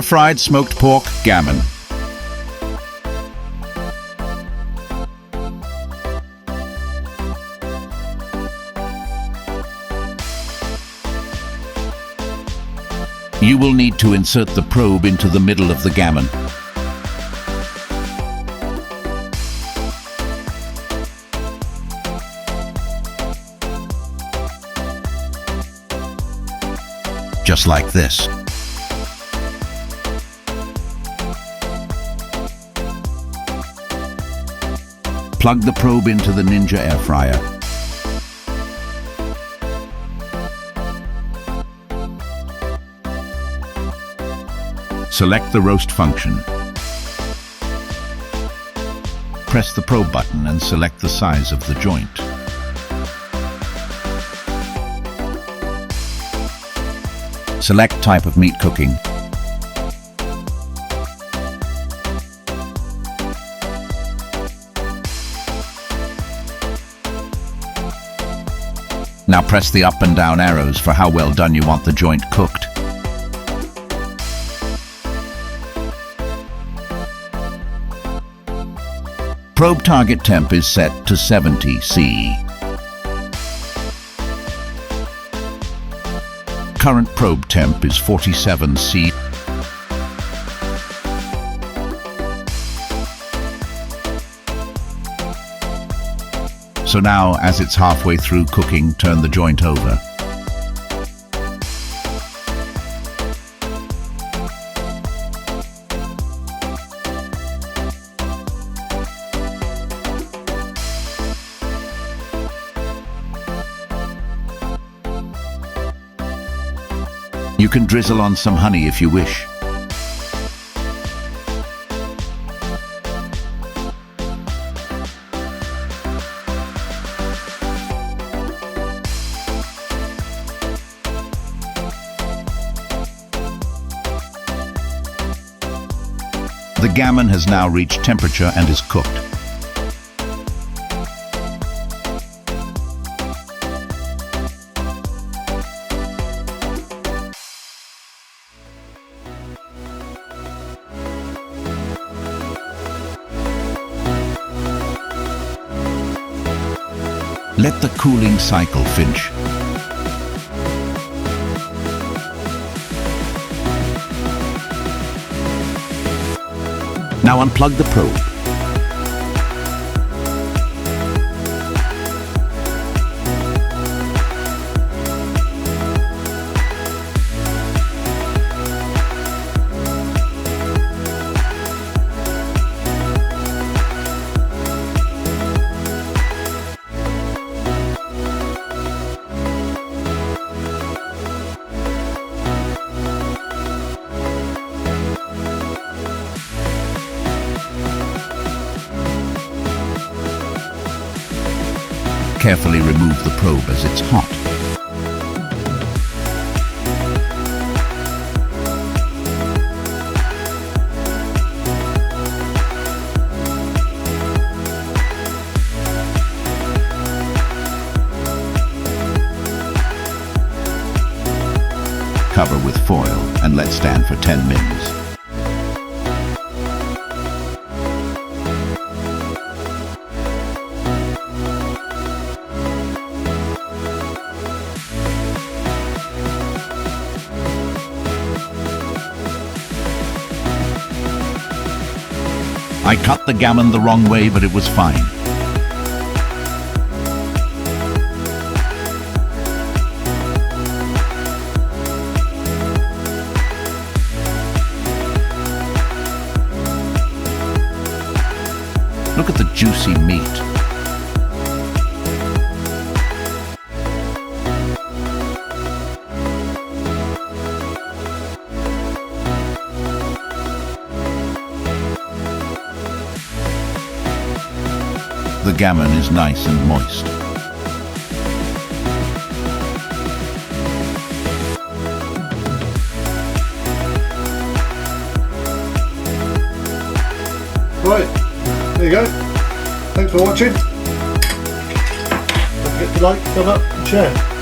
Air-fried smoked pork gammon. You will need to insert the probe into the middle of the gammon. Just like this. Plug the probe into the Ninja air fryer. Select the roast function. Press the probe button and select the size of the joint. Select type of meat cooking. Now press the up and down arrows for how well done you want the joint cooked. Probe target temp is set to 70 C. Current probe temp is 47 C. So now, as it's halfway through cooking, turn the joint over. You can drizzle on some honey if you wish. The gammon has now reached temperature and is cooked. Let the cooling cycle finish. Now unplug the probe. Carefully remove the probe as it's hot. Cover with foil and let stand for 10 minutes. I cut the gammon the wrong way, but it was fine. Look at the juicy meat. The gammon is nice and moist. Right, there you go. Thanks for watching. Don't forget to like, thumb up and share.